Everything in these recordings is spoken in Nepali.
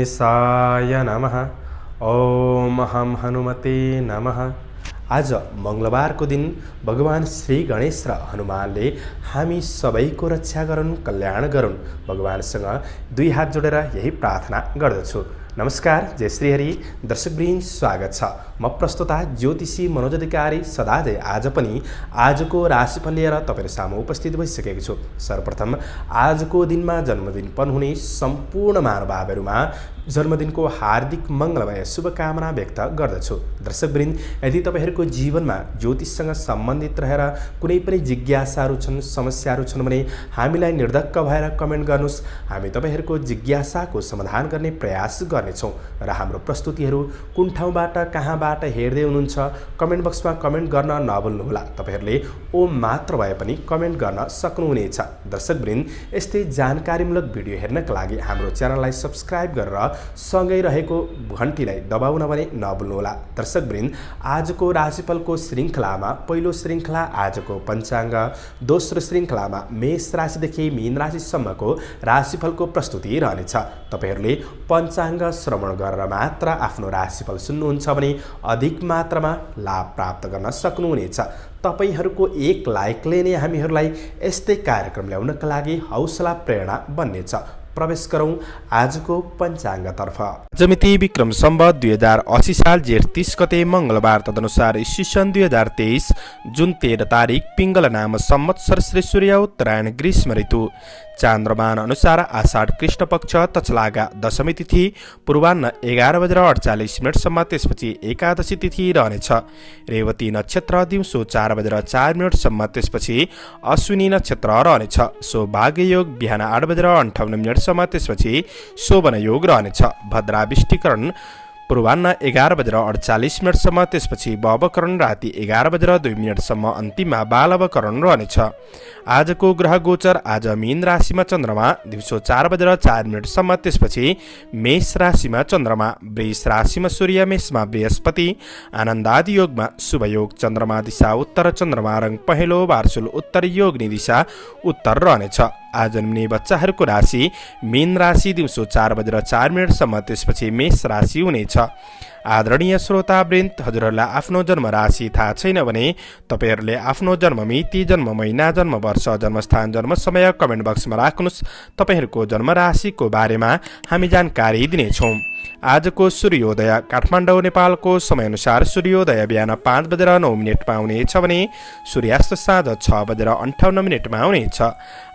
गणेशाय नमः। ओम हम हनुमते नमः। आज मंगलबारको दिन भगवान श्री गणेश र हनुमानले हामी सबैको रक्षा गरून्, कल्याण गरून्। भगवानसँग दुई हात जोडेर यही प्रार्थना गर्दछु। नमस्कार, जय श्री हरि। दर्शकवृन्द, स्वागत छ। म प्रस्तुता ज्योतिषी मनोज अधिकारी सदाझै आज पनि आजको राशिफल लिएर तपाईहरु सामु उपस्थित भइसकेको छु। सर्वप्रथम आजको दिनमा जन्मदिन हुने सम्पूर्ण महानुभावहरुमा जन्मदिनको हार्दिक मंगलमय शुभकामना व्यक्त गर्दछु। दर्शकवृन्द, यदि तपाईहरुको जीवनमा ज्योतिषसँग सम्बन्धित रहेर कुनै पनि जिज्ञासाहरू छन्, समस्याहरू छन् भने हामीलाई निर्धक्क भएर कमेन्ट गर्नुस्। हामी तपाईहरुको जिज्ञासाको समाधान गर्ने प्रयास गर्नेछौँ र हाम्रो प्रस्तुतिहरू कुन ठाउँबाट कहाँबाट हेर्दै हुनुहुन्छ कमेन्ट बक्समा कमेन्ट गर्न नभुल्नुहोला। तपाईहरुले ओम मात्र भए पनि कमेन्ट गर्न सक्नुहुनेछ। दर्शकवृन्द, यस्तै जानकारीमूलक भिडियो हेर्नका लागि हाम्रो च्यानललाई सब्स्क्राइब गरेर सँगै रहेको घण्टीलाई दबाउन पनि नभुल्नुहोला। दर्शकवृन्द, आजको राशिफलको श्रृङ्खलामा पहिलो श्रृङ्खला आजको पञ्चाङ्ग, दोस्रो श्रृङ्खलामा मेष राशिदेखि मीन राशिसम्मको राशिफलको प्रस्तुति रहनेछ। तपाईहरुले पञ्चाङ्ग श्रवण गरेर मात्र आफ्नो राशिफल सुन्नुहुन्छ भने अधिक मात्रामा लाभ प्राप्त गर्न सक्नुहुनेछ। तपाईहरुको एक लाइकले नै हामीहरूलाई यस्तै कार्यक्रम ल्याउनका लागि हौसला प्रेरणा बन्नेछ। प्रवेश गरौं आजको पञ्चाङ्गतर्फ। जमिति विक्रम सम्वत 2080 साल जेठ 30 गते मंगलबार, तदनुसार ईस्वीसन 2023 जुन 13 तारिक पिंगल नाम संवत्सर श्री सूर्य उत्तरायण ग्रीष्म ऋतु, चान्द्रमान अनुसार आषाढ कृष्ण पक्ष तचलागा दशमी तिथि पूर्वाह्न 11:48 त्यसपछि एकादशी तिथि रहनेछ। रेवती नक्षत्र दिउँसो 4:04 त्यसपछि अश्विनी नक्षत्र रहनेछ। सौभाग्य योग बिहान 8:58 त्यसपछि शोभन योग रहनेछ। भद्रा विष्टिकरण पूर्वाह्न 11:48 त्यसपछि भवकरण राति 11:02 अन्तिममा बालवकरण रहनेछ। आजको ग्रह गोचर आज मीन राशिमा चन्द्रमा दिउँसो 4:04 त्यसपछि मेष राशिमा चन्द्रमा, वृष राशिमा सूर्य, मेषमा बृहस्पति, आनन्दादि योगमा शुभ योग, चन्द्रमा दिशा उत्तर, चन्द्रमा रङ पहेँलो वार्सुल उत्तर, योगनी दिशा उत्तर रहनेछ। आज जन्मिने बच्चाहरूको राशि मीन राशि दिउँसो 4:04 त्यसपछि मेष राशि हुनेछ। आदरणीय श्रोतावृन्द, हजुरहरूलाई आफ्नो जन्म राशि थाहा छैन भने तपाईहरुले आफ्नो जन्म मिति, जन्म महिना, जन्म वर्ष, जन्मस्थान, जन्म समय कमेन्ट बक्समा राख्नुस्। तपाईहरुको जन्म राशिको बारेमा हामी जानकारी दिनेछौँ। आजको सूर्योदय काठमाडौँ नेपालको समयअनुसार सूर्योदय बिहान 5:09 हुनेछ भने सूर्यास्त साँझ 6:58 हुनेछ।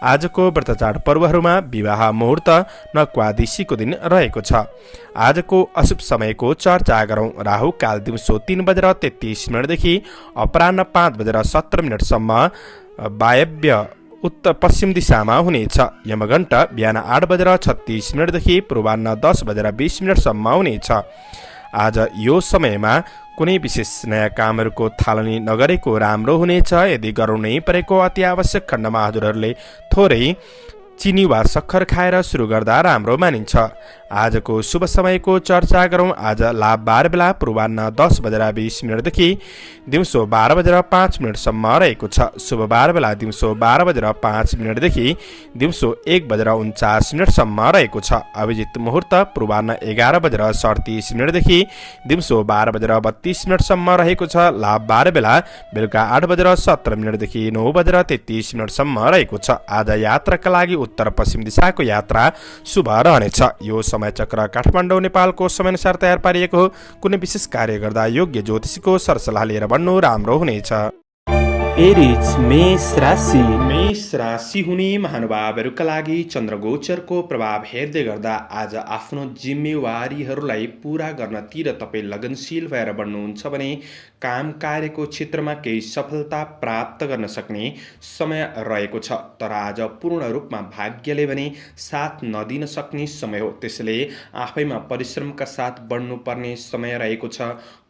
आजको व्रतचाड पर्वहरूमा विवाह मुहुर्त नक्वादिशीको दिन रहेको छ। आजको अशुभ समयको चर्चा गरौँ। राहु काल दिउँसो 3:33 देखि अपराह्न 5:17 वायव्य उत्तर पश्चिम दिशामा हुनेछ। यमघण्ट बिहान 8:36 देखि पूर्वाह्न 10:20 हुनेछ। आज यो समयमा कुनै विशेष नयाँ कामहरूको थालनी नगरेको राम्रो हुनेछ। यदि गर्नु नै परेको अति आवश्यक खण्डमा हजुरहरूले थोरै चिनी वा सक्खर खाएर सुरु गर्दा राम्रो मानिन्छ। आजको शुभ समयको चर्चा गरौँ। आज लाभबार बेला पूर्वाह्न 10:20 देखि दिउँसो 12:05 रहेको छ। शुभबार बेला दिउँसो 12:05 देखि दिउँसो 1:49 रहेको छ। अभिजित मुहुर्त पूर्वाह्न 11:37 देखि दिउँसो 12:32 रहेको छ। लाभबार बेला बेलुका 8:17 देखि 9:33 रहेको छ। आज यात्राका लागि उत्तर पश्चिम दिशाको यात्रा शुभ रहनेछ। यो समय चक्र काठमाडौँ नेपालको समयअनुसार तयार पारिएको हो। कुनै विशेष कार्य गर्दा योग्य ज्योतिषीको सरसल्लाह लिएर बन्नु राम्रो हुनेछ। एरिज मेष राशि हुने महानुभावहरूका लागि चन्द्रगोचरको प्रभाव हेर्दै गर्दा आज आफ्नो जिम्मेवारीहरूलाई पूरा गर्नतिर तपाईँ लगनशील भएर बढ्नुहुन्छ भने काम कार्यको क्षेत्रमा केही सफलता प्राप्त गर्न सक्ने समय रहेको छ। तर आज पूर्ण रूपमा भाग्यले भने साथ नदिन सक्ने समय हो। त्यसैले आफैमा परिश्रमका साथ बढ्नुपर्ने समय रहेको छ।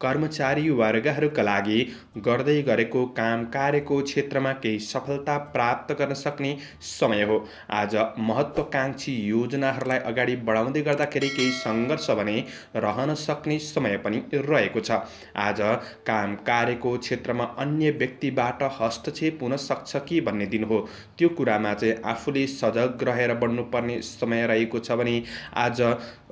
कर्मचारी वर्गहरूका लागि गर्दै गरेको काम कार्यको क्षेत्रमा केही सफलता प्राप्त गर्न सक्ने समय हो। आज महत्त्वाकांक्षी योजनाहरूलाई अगाडि बढाउँदै गर्दाखेरि केही सङ्घर्ष भने रहन सक्ने समय पनि रहेको छ। आज काम कार्यको क्षेत्रमा अन्य व्यक्तिबाट हस्तक्षेप हुन सक्छ कि भन्ने दिन हो। त्यो कुरामा चाहिँ आफूले सजग रहेर बढ्नुपर्ने समय रहेको छ भने आज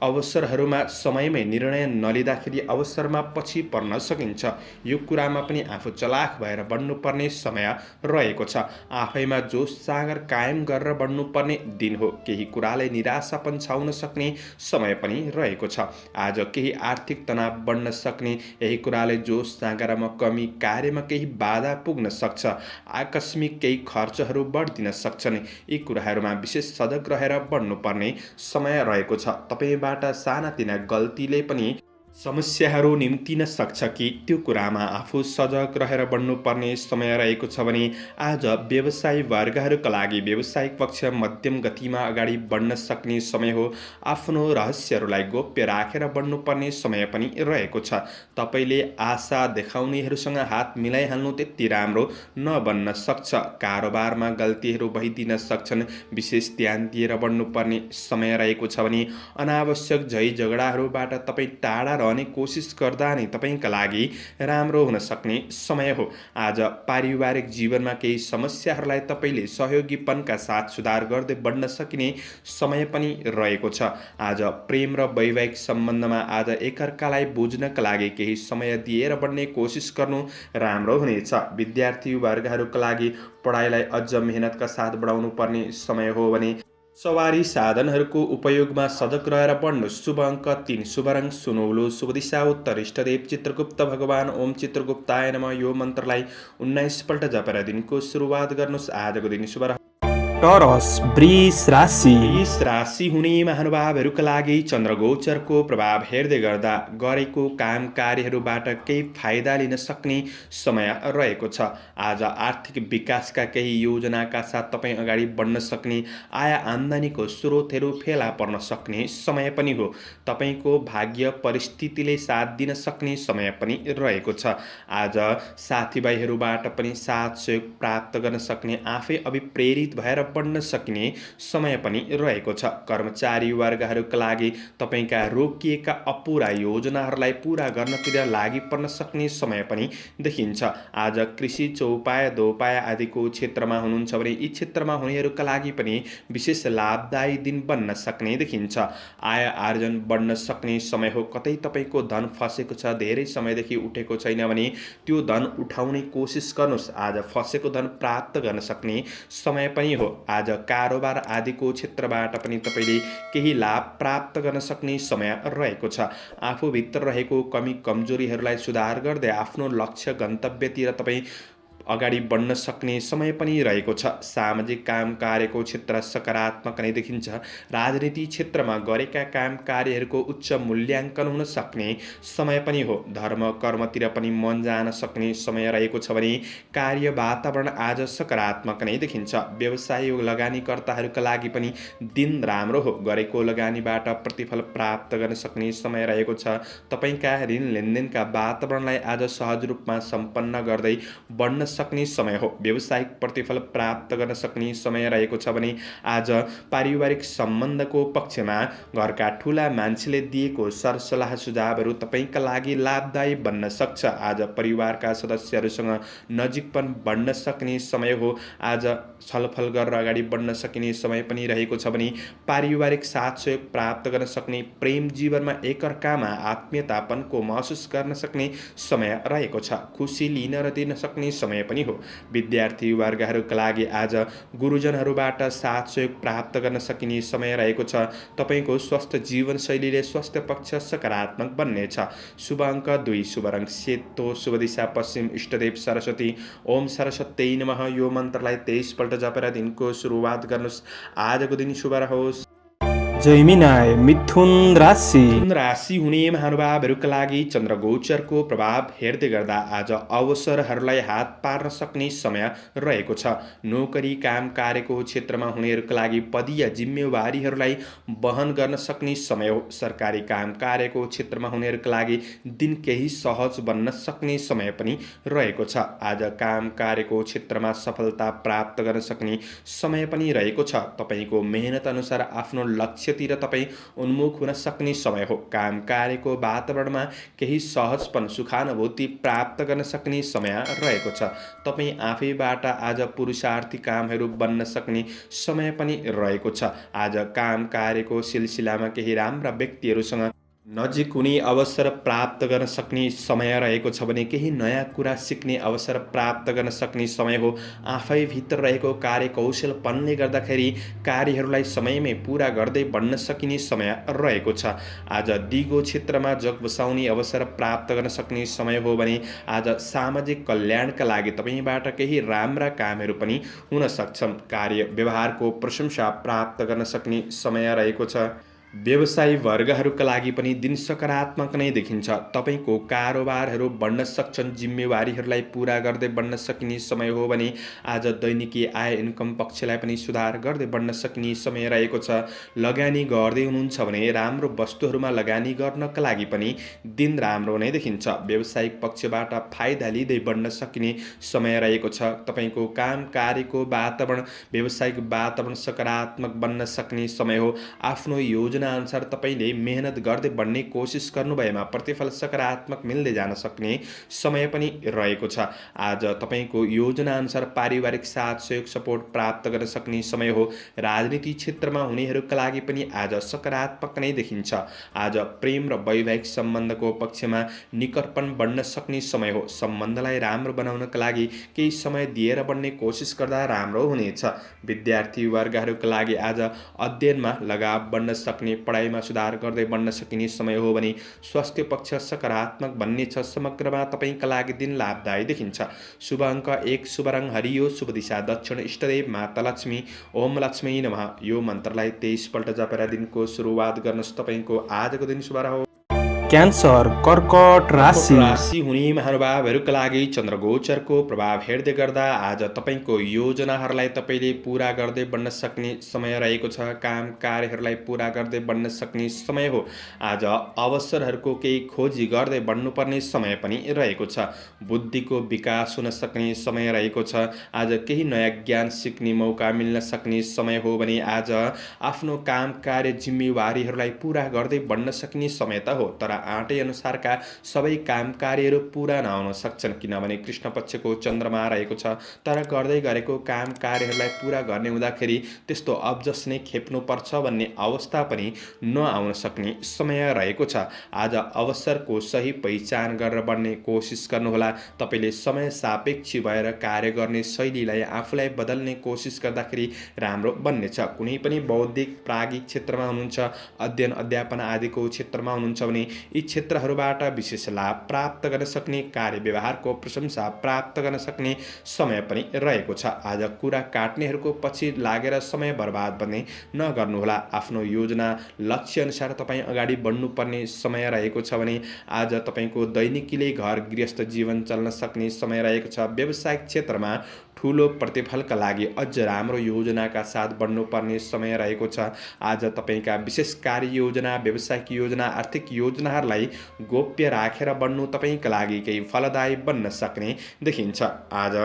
अवसरहरूमा समयमै निर्णय नलिँदाखेरि अवसरमा पछि पर्न सकिन्छ। यो कुरामा पनि आफू चलाख भएर बढ्नुपर्ने समय रहेको छ। आफैमा जोस जाँगर कायम गरेर बढ्नुपर्ने दिन हो। केही कुराले निराशा पन्छाउन सक्ने समय पनि रहेको छ। आज केही आर्थिक तनाव बढ्न सक्ने, यही कुराले जोस जाँगरमा कमी, कार्यमा केही बाधा पुग्न सक्छ। आकस्मिक केही खर्चहरू बढ्दिन सक्छन्। यी कुराहरूमा विशेष सजग रहेर बढ्नुपर्ने समय रहेको छ। तपाईँबाट सानातिना गल्तीले पनि समस्याहरू निम्तिन सक्छ कि त्यो कुरामा आफू सजग रहेर बढ्नुपर्ने समय रहेको छ भने आज व्यवसायी वर्गहरूका लागि व्यावसायिक पक्ष मध्यम गतिमा अगाडि बढ्न सक्ने समय हो। आफ्नो रहस्यहरूलाई गोप्य राखेर बढ्नुपर्ने समय पनि रहेको छ। तपाईँले आशा देखाउनेहरूसँग हात मिलाइहाल्नु त्यति राम्रो नबन्न सक्छ। कारोबारमा गल्तीहरू भइदिन सक्छन्। विशेष ध्यान दिएर बढ्नुपर्ने समय रहेको छ भने अनावश्यक झै झगडाहरूबाट तपाईँ टाढा रहने कोसिस गर्दा नै तपाईंका लागि राम्रो हुन सक्ने समय हो। आज पारिवारिक जीवनमा केही समस्याहरूलाई तपाईले सहयोगीपनका साथ सुधार गर्दै बढ्न सकिने समय पनि रहेको छ। आज प्रेम र वैवाहिक सम्बन्धमा आज एकअर्कालाई बुझ्नका लागि केही समय दिएर बढ्ने कोसिस गर्नु राम्रो हुनेछ। विद्यार्थी वर्गहरूका लागि पढाइलाई अझ मेहनतका साथ बढाउनु पर्ने समय हो भने सवारी साधनहरूको उपयोगमा सजग रहेर बढ्नु। शुभ अङ्क 3, शुभ रङ सुनौलो, शुभ दिशा उत्तर, इष्टदेव चित्रगुप्त भगवान ओम चित्रगुप्ताय नमः। यो मन्त्रलाई 19 पल्ट जपेर दिनको सुरुवात गर्नुहोस्। आजको दिन शुभ टरस वृष राशि। वृष राशि हुने महानुभावहरूका लागि चन्द्रगोचरको प्रभाव हेर्दै गर्दा गरेको काम कार्यहरूबाट केही फाइदा लिन सक्ने समय रहेको छ। आज आर्थिक विकासका केही योजनाका साथ तपाईँ अगाडि बढ्न सक्ने, आय आम्दानीको स्रोतहरू फेला पर्न सक्ने समय पनि हो। तपाईँको भाग्य परिस्थितिले साथ दिन सक्ने समय पनि रहेको छ। आज साथीभाइहरूबाट पनि साथ सहयोग प्राप्त गर्न सक्ने, आफै अभिप्रेरित भएर बढ्न सकिने समय पनि रहेको छ। कर्मचारी वर्गहरूका लागि तपाईँका रोकिएका अपुरा योजनाहरूलाई पूरा गर्नतिर लागि पर्न सक्ने समय पनि देखिन्छ। आज कृषि, चौपाया, दोपाया आदिको क्षेत्रमा हुनुहुन्छ भने यी क्षेत्रमा हुनेहरूका लागि पनि विशेष लाभदायी दिन बन्न सक्ने देखिन्छ। आय आर्जन बढ्न सक्ने समय हो। कतै तपाईँको धन फसेको छ, धेरै समयदेखि उठेको छैन भने त्यो धन उठाउने कोसिस गर्नुहोस्। आज फसेको धन प्राप्त गर्न सक्ने समय पनि हो। आज कारोबार आदिको क्षेत्रबाट पनि तपाईले केही लाभ प्राप्त गर्न सक्ने समय रहेको छ। आफूभित्र रहेको कमी कमजोरीहरूलाई सुधार गर्दै आफ्नो लक्ष्य गन्तव्यतिर तपाईँ अगाडि बढ्न सक्ने समय पनि रहेको छ। सामाजिक काम कार्यको क्षेत्र सकारात्मक नै देखिन्छ। राजनीति क्षेत्रमा गरेका काम कार्यहरूको उच्च मूल्याङ्कन हुन सक्ने समय पनि हो। धर्म कर्मतिर पनि मन जान सक्ने समय रहेको छ भने कार्य वातावरण आज सकारात्मक नै देखिन्छ। व्यवसाय लगानीकर्ताहरूका लागि पनि दिन राम्रो हो। गरेको लगानीबाट प्रतिफल प्राप्त गर्न सक्ने समय रहेको छ। तपाईंका ऋण लेनदेनका वातावरणलाई आज सहज रूपमा सम्पन्न गर्दै बढ्न सक्ने समय हो। व्यवसायिक प्रतिफल प्राप्त गर्न सक्ने समय रहेको छ भने आज पारिवारिक सम्बन्धको पक्षमा घरका ठूला मान्छेले दिएको सरसल्लाह सुझावहरू तपाईंका लागि लाभदायी बन्न सक्छ। आज परिवारका सदस्यहरूसँग नजिकपन बढ्न सक्ने समय हो। आज छलफल गरेर अगाडि बढ्न सकिने समय पनि रहेको छ भने पारिवारिक साथ सहयोग प्राप्त गर्न सक्ने, प्रेम जीवनमा एकअर्कामा आत्मीयतापनको महसुस गर्न सक्ने समय रहेको छ। खुसी लिन र दिन सक्ने समय पनि हो। विद्यार्थी वर्गहरूका लागि आज गुरुजनहरूबाट साथ सहयोग प्राप्त गर्न सकिने समय रहेको छ। तपाईको स्वस्थ जीवनशैलीले स्वास्थ्य पक्ष सकारात्मक बन्नेछ। शुभ अङ्क 2, शुभ रङ सेतो, शुभ दिशा पश्चिम, इष्टदेव सरस्वती ओम सरस्वत्यै नमः। यो मन्त्रलाई 23 पल्ट जपेर दिनको सुरुवात गर्नुहोस्। आजको दिन शुभ रहोस्। जैमिनाय मिथुन राशि। मिथुन राशि हुने महानुभावहरूका लागि चन्द्रगोचरको प्रभाव हेर्दै गर्दा आज अवसरहरूलाई हात पार्न सक्ने समय रहेको छ। नोकरी काम कार्यको क्षेत्रमा हुनेहरूका लागि पदीय जिम्मेवारीहरूलाई वहन गर्न सक्ने समय हो। सरकारी काम कार्यको क्षेत्रमा हुनेहरूका लागि दिन केही सहज बन्न सक्ने समय पनि रहेको छ। आज काम कार्यको क्षेत्रमा सफलता प्राप्त गर्न सक्ने समय पनि रहेको छ। तपाईको मेहनत अनुसार आफ्नो लक्ष्य पक्षतिर तपाईँ उन्मुख हुन सक्ने समय हो। काम कार्यको वातावरणमा केही सहजपन सुखानुभूति प्राप्त गर्न सक्ने समय रहेको छ। तपाईँ आफैबाट आज पुरुषार्थी कामहरू बन्न सक्ने समय पनि रहेको छ। आज काम कार्यको सिलसिलामा केही राम्रा व्यक्तिहरूसँग नजिक हुने अवसर प्राप्त गर्न सक्ने समय रहेको छ भने केही नयाँ कुरा सिक्ने अवसर प्राप्त गर्न सक्ने समय हो। आफैभित्र रहेको कार्यकौशलपनले गर्दाखेरि कार्यहरूलाई समयमै पुरा गर्दै बढ्न सकिने समय रहेको छ। आज दिगो क्षेत्रमा जग बसाउने अवसर प्राप्त गर्न सक्ने समय हो भने आज सामाजिक कल्याणका लागि तपाईँबाट केही राम्रा कामहरू पनि हुन सक्छन्। कार्य व्यवहारको प्रशंसा प्राप्त गर्न सक्ने समय रहेको छ। व्यवसायी वर्गहरूका लागि पनि दिन सकारात्मक नै देखिन्छ। तपाईँको कारोबारहरू बढ्न सक्छन्। जिम्मेवारीहरूलाई पुरा गर्दै बढ्न सकिने समय हो भने आज दैनिकी आय इन्कम पक्षलाई पनि सुधार गर्दै बढ्न सकिने समय रहेको छ। लगानी गर्दै हुनुहुन्छ भने राम्रो वस्तुहरूमा लगानी गर्नका लागि पनि दिन राम्रो नै देखिन्छ। व्यावसायिक पक्षबाट फाइदा लिँदै बढ्न सकिने समय रहेको छ। तपाईँको काम कार्यको वातावरण व्यावसायिक वातावरण सकारात्मक बन्न सक्ने समय हो। आफ्नो योजना अनुसार तपाईँले मेहनत गर्दै बढ्ने कोसिस गर्नुभएमा प्रतिफल सकारात्मक मिल्दै जान सक्ने समय पनि रहेको छ। आज तपाईँको योजना अनुसार पारिवारिक साथ सहयोग सपोर्ट प्राप्त गर्न सक्ने समय हो। राजनीति क्षेत्रमा हुनेहरूका लागि पनि आज सकारात्मक नै देखिन्छ। आज प्रेम र वैवाहिक सम्बन्धको पक्षमा निकटपन बढ्न सक्ने समय हो। सम्बन्धलाई राम्रो बनाउनका लागि केही समय दिएर बढ्ने कोसिस गर्दा राम्रो हुनेछ। विद्यार्थी वर्गहरूका लागि आज अध्ययनमा लगाव बढ्न सक्ने पढाइमा सुधार गर्दै बढ्न सकिने समय हो भने स्वास्थ्य पक्ष सकारात्मक बन्नेछ। समग्रमा तपाईँका लागि दिन लाभदायी देखिन्छ। शुभ अङ्क 1, शुभ रङ हरियो, शुभ दिशा दक्षिण, इष्टदेव माता लक्ष्मी। ओम लक्ष्मी नमः। यो मन्त्रलाई 23 पल्ट जपेर दिनको सुरुवात गर्नुहोस्। तपाईँको आजको दिन शुभ रहोस्। क्यान्सर कर्कट राशि हुने महानुभावहरूका लागि चन्द्रगोचरको प्रभाव हेर्दै गर्दा आज तपाईँको योजनाहरूलाई तपाईँले पुरा गर्दै बढ्न सक्ने समय रहेको छ। काम कार्यहरूलाई पुरा गर्दै बढ्न सक्ने समय हो। आज अवसरहरूको केही खोजी गर्दै बढ्नुपर्ने समय पनि रहेको छ। बुद्धिको विकास हुन सक्ने समय रहेको छ। आज केही नयाँ ज्ञान सिक्ने मौका मिल्न सक्ने समय हो भने आज आफ्नो काम कार्य जिम्मेवारीहरूलाई पुरा गर्दै बढ्न सक्ने समय त हो, तर आँटे अनुसारका सबै काम कार्यहरू पुरा नहुन सक्छन् किनभने कृष्ण पक्षको चन्द्रमा रहेको छ। तर गर्दै गरेको काम कार्यहरूलाई पुरा गर्ने हुँदाखेरि त्यस्तो अब्जस नै खेप्नुपर्छ भन्ने अवस्था पनि नआउन सक्ने समय रहेको छ। आज अवसरको सही पहिचान गरेर बढ्ने कोसिस गर्नुहोला। तपाईँले समय सापेक्षी भएर कार्य गर्ने शैलीलाई आफूलाई बदल्ने कोसिस गर्दाखेरि राम्रो बन्नेछ। कुनै पनि बौद्धिक प्राज्ञिक क्षेत्रमा हुनुहुन्छ, अध्ययन अध्यापन आदिको क्षेत्रमा हुनुहुन्छ भने यी क्षेत्रहरूबाट विशेष लाभ प्राप्त गर्न सक्ने, कार्य व्यवहारको प्रशंसा प्राप्त गर्न सक्ने समय पनि रहेको छ। आज कुरा काट्नेहरूको पछि लागेर समय बर्बाद भने नगर्नुहोला। आफ्नो योजना लक्ष्य अनुसार तपाईँ अगाडि बढ्नुपर्ने समय रहेको छ भने आज तपाईँको दैनिकीले घर गृहस्थ जीवन चल्न सक्ने समय रहेको छ। व्यावसायिक क्षेत्रमा ठुलो प्रतिफलका लागि अझ राम्रो योजनाका साथ बढ्नुपर्ने समय रहेको छ। आज तपाईँका विशेष कार्य योजना, व्यावसायिक योजना, आर्थिक योजनाहरूलाई गोप्य राखेर बढ्नु तपाईँका लागि केही फलदायी बन्न सक्ने देखिन्छ। आज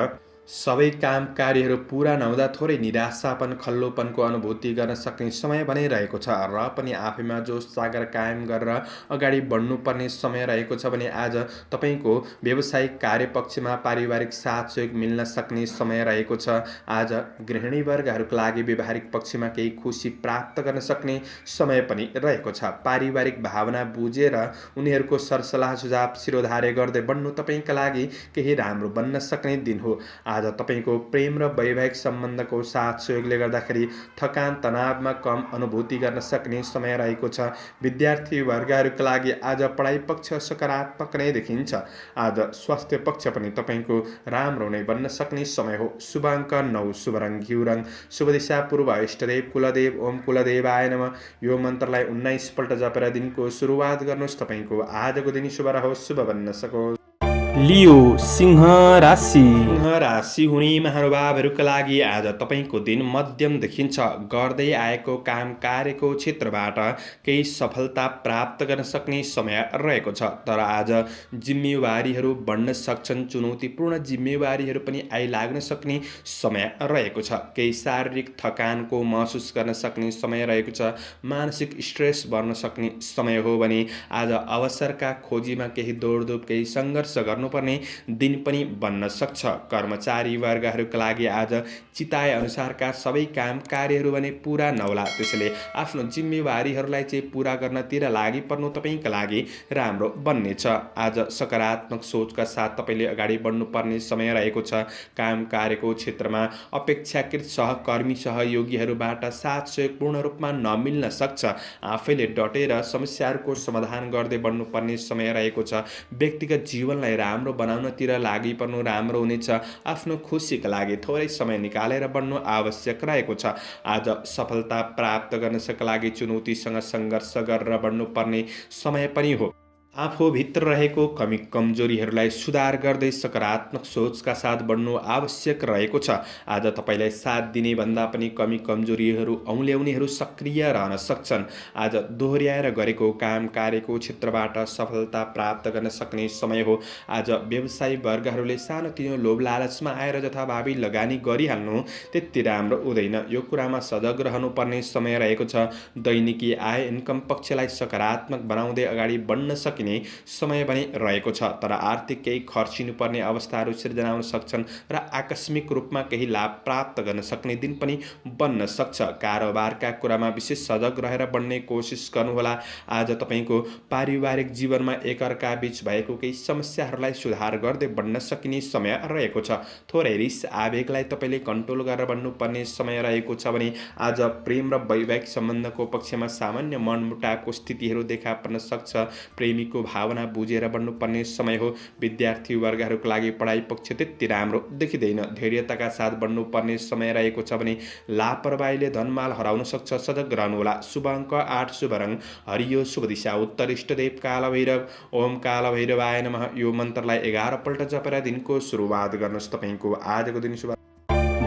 सबै काम कार्यहरू पुरा नहुँदा थोरै निराशापन खल्लोपनको अनुभूति गर्न सक्ने समय भने रहेको छ र पनि आफैमा जोस जागर कायम गरेर अगाडि बढ्नुपर्ने समय रहेको छ भने आज तपाईँको व्यावसायिक कार्यपक्षमा पारिवारिक साथ सहयोग मिल्न सक्ने समय रहेको छ। आज गृहिणी वर्गहरूका लागि व्यवहारिक पक्षमा केही खुसी प्राप्त गर्न सक्ने समय पनि रहेको छ। पारिवारिक भावना बुझेर उनीहरूको सरसल्लाह सुझाव शिरोधार्य गर्दै बढ्नु तपाईँका लागि केही राम्रो बन्न सक्ने दिन हो। आज तपाईको प्रेम र वैवाहिक सम्बन्धको साथ सहयोगले गर्दाखेरि थकान तनावमा कम अनुभूति गर्न सक्ने समय रहेको छ। विद्यार्थी वर्गहरूका लागि आज पढाइ पक्ष सकारात्मक नै देखिन्छ। आज स्वास्थ्य पक्ष पनि तपाईको राम्रो नै बन्न सक्ने समय हो। शुभ अङ्क 9, शुभ रङ घिउ रङ, शुभ दिशा पूर्व, इष्टदेव कुलदेव ओम कुलदेवाय नमः। यो मन्त्रलाई 19 पल्ट जपेर दिनको सुरुवात गर्नुहोस्। तपाईको आजको दिन शुभ रहोस्, शुभ बन्न सकोस्। लियो सिंह राशि। सिंह राशि हुने महानुभावहरूका लागि आज तपाईँको दिन मध्यम देखिन्छ। गर्दै आएको काम कार्यको क्षेत्रबाट केही सफलता प्राप्त गर्न सक्ने समय रहेको छ। तर आज जिम्मेवारीहरू बढ्न सक्छन्। चुनौतीपूर्ण जिम्मेवारीहरू पनि आइलाग्न सक्ने समय रहेको छ। केही शारीरिक थकानको महसुस गर्न सक्ने समय रहेको छ। मानसिक स्ट्रेस बढ्न सक्ने समय हो भने आज अवसरका खोजीमा केही दौडधुप केही सङ्घर्ष गर्नुपर्ने दिन पनि बन्न सक्छ। कर्मचारी वर्गहरूका लागि आज चिताए अनुसारका सबै काम कार्यहरू भने पूरा नहोला। त्यसैले आफ्नो जिम्मेवारीहरूलाई चाहिँ पूरा गर्नतिर लागि पर्नु तपाईँका लागि राम्रो बन्नेछ। आज सकारात्मक सोचका साथ तपाईँले अगाडि बढ्नुपर्ने समय रहेको छ। काम कार्यको क्षेत्रमा अपेक्षाकृत सहकर्मी सहयोगीहरूबाट साथ सहयोग पूर्ण रूपमा नमिल्न सक्छ। आफैले डटेर समस्याहरूको समाधान गर्दै बढ्नुपर्ने समय रहेको छ। व्यक्तिगत जीवनलाई राम्रो बनाउनतिर लागि पर्नु राम्रो हुनेछ। आफ्नो खुसीका लागि थोरै समय निकालेर बढ्नु आवश्यक रहेको छ। आज सफलता प्राप्त गर्नका लागि चुनौतीसँग सङ्घर्ष गरेर बढ्नुपर्ने समय पनि हो। आफूभित्र रहेको कमी कमजोरीहरूलाई सुधार गर्दै सकारात्मक सोचका साथ बढ्नु आवश्यक रहेको छ। आज तपाईँलाई साथ दिने भन्दा पनि कमी कमजोरीहरू औँल्याउनेहरू सक्रिय रहन सक्छन्। आज दोहोऱ्याएर गरेको काम कार्यको क्षेत्रबाट सफलता प्राप्त गर्न सक्ने समय हो। आज व्यवसायी वर्गहरूले सानोतिनो लोभ लालचमा आएर जथाभावी लगानी गरिहाल्नु त्यति राम्रो हुँदैन। यो कुरामा सजग रहनुपर्ने समय रहेको छ। दैनिकी आय इन्कम पक्षलाई सकारात्मक बनाउँदै अगाडि बढ्न सकिने समय पनि रहेको छ। तर आर्थिक केही खर्चिनुपर्ने अवस्थाहरू सिर्जना हुन सक्छन् र आकस्मिक रूपमा केही लाभ प्राप्त गर्न सक्ने दिन पनि बन्न सक्छ। कारोबारका कुरामा विशेष सजग रहेर बढ्ने कोसिस गर्नुहोला। आज तपाईँको पारिवारिक जीवनमा एकअर्का बीच भएको केही समस्याहरूलाई सुधार गर्दै बढ्न सकिने समय रहेको छ। थोरै रिस आवेगलाई तपाईँले कन्ट्रोल गरेर बढ्नुपर्ने समय रहेको छ भने आज प्रेम र वैवाहिक सम्बन्धको पक्षमा सामान्य मनमुटावको स्थितिहरू देखा पर्न सक्छ। प्रेमीको भावना बुझेर बढ्नुपर्ने समय हो। विद्यार्थी वर्गहरूका लागि पढाइ पक्ष त्यति राम्रो देखिँदैन। धैर्यताका साथ बढ्नुपर्ने समय रहेको छ भने लापरवाहीले धनमाल हराउन सक्छ। सजग रहनुहोला। शुभ अङ्क 8, शुभ रङ हरियो, शुभ दिशा उत्तर, इष्टदेव कालभैरव। ओम कालभैरवाय नमः। यो मन्त्रलाई 11 पल्ट जपेर दिनको सुरुवात गर्नुहोस्। तपाईँको आजको दिन शुभ।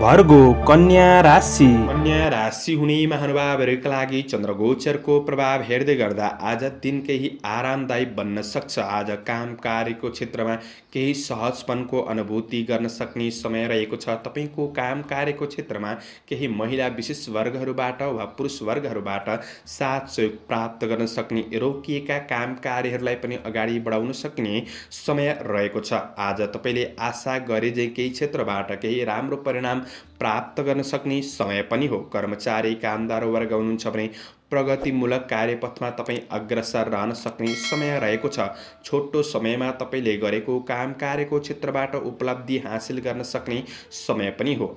भर्गो कन्या राशि। कन्या राशि हुने महानुभावहरूका लागि चन्द्रगोचरको प्रभाव हेर्दै गर्दा आज दिन केही आरामदायी बन्न सक्छ। आज काम कार्यको क्षेत्रमा केही सहजपनको अनुभूति गर्न सक्ने समय रहेको छ। तपाईँको काम कार्यको क्षेत्रमा केही महिला विशेष वर्गहरूबाट वा पुरुष वर्गहरूबाट साथ सहयोग प्राप्त गर्न सक्ने रोकिएका काम कार्यहरूलाई पनि अगाडि बढाउन सक्ने समय रहेको छ। आज तपाईँले आशा गरे जे केही क्षेत्रबाट केही राम्रो परिणाम प्राप्त गर्न सक्ने समय पनि हो। कर्मचारी कामदार वर्ग हुनुहुन्छ भने प्रगतिमूलक कार्यपथमा तपाईँ अग्रसर रहन सक्ने समय रहेको छ। छोटो समयमा तपाईँले गरेको काम कार्यको क्षेत्रबाट उपलब्धि हासिल गर्न सक्ने समय पनि हो।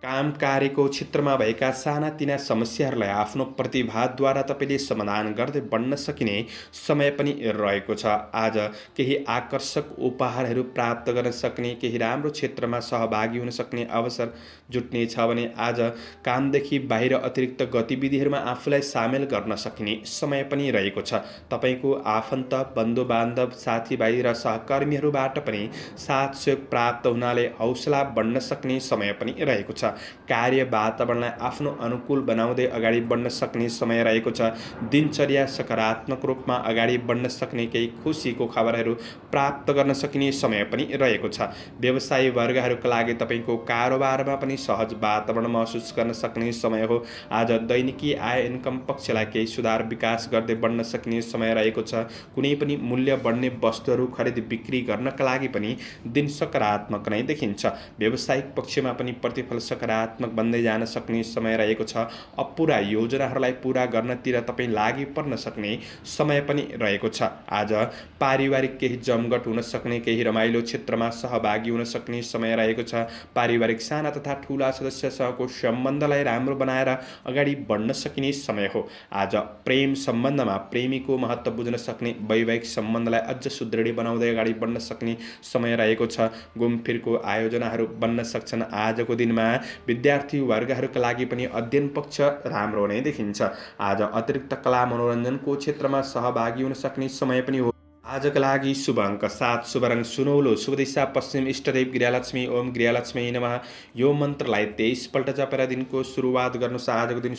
काम कार्यको क्षेत्रमा भएका सानातिना समस्याहरूलाई आफ्नो प्रतिभाद्वारा तपाईँले समाधान गर्दै बढ्न सकिने समय पनि रहेको छ। आज केही आकर्षक उपहारहरू प्राप्त गर्न सक्ने केही राम्रो क्षेत्रमा सहभागी हुन सक्ने अवसर जुट्ने छ भने आज कामदेखि बाहिर अतिरिक्त गतिविधिहरूमा आफूलाई सामेल गर्न सकिने समय पनि रहेको छ। तपाईँको आफन्त बन्धुबान्धव साथीभाइ र सहकर्मीहरूबाट पनि साथ सहयोग प्राप्त हुनाले हौसला बढ्न सक्ने समय पनि रहेको छ। कार्य वातावरणलाई आफ्नो अनुकूल बनाउँदै अगाडि बढ्न सक्ने समय रहेको छ। दिनचर्या सकारात्मक रूपमा अगाडि बढ्न सक्ने केही खुसीको खबरहरू प्राप्त गर्न सकिने समय पनि रहेको छ। व्यवसायी वर्गहरूका लागि तपाईँको कारोबारमा पनि सहज वातावरण महसुस गर्न सक्ने समय हो। आज दैनिकी आय इन्कम पक्षलाई केही सुधार विकास गर्दै बढ्न सक्ने समय रहेको छ। कुनै पनि मूल्य बढ्ने वस्तुहरू खरिद बिक्री गर्नका लागि पनि दिन सकारात्मक नै देखिन्छ। व्यावसायिक पक्षमा पनि प्रतिफल सकारात्मक बन्दै जान सक्ने समय रहेको छ। अपुरा योजनाहरूलाई पूरा गर्नतिर तपाईँ लागि पर्न सक्ने समय पनि रहेको छ। आज पारिवारिक केही जमघट हुन सक्ने केही रमाइलो क्षेत्रमा सहभागी हुन सक्ने समय रहेको छ। पारिवारिक साना तथा ठुला सदस्यसँगको सम्बन्धलाई राम्रो बनाएर अगाडि बढ्न सकिने समय हो। आज प्रेम सम्बन्धमा प्रेमीको महत्त्व बुझ्न सक्ने वैवाहिक सम्बन्धलाई अझ सुदृढ बनाउँदै अगाडि बढ्न सक्ने समय रहेको छ। घुमफिरको आयोजनाहरू बन्न सक्छन्। आजको दिनमा विद्यार्थी वर्गहरूका लागि पनि अध्ययन पक्ष राम्रो नै देखिन्छ। आज अतिरिक्त कला मनोरञ्जनको क्षेत्रमा सहभागी हुन सक्ने समय पनि हो। आजका लागि शुभ अङ्क 7, शुभ रङ सुनौलो, शुभ दिशा पश्चिम, इष्टदेव गृहलक्ष्मी, ओम गृहलक्ष्मी नमः। यो मन्त्रलाई 23 पल्ट जपेर दिनको सुरुवात गर्नुहोस्। आजको दिन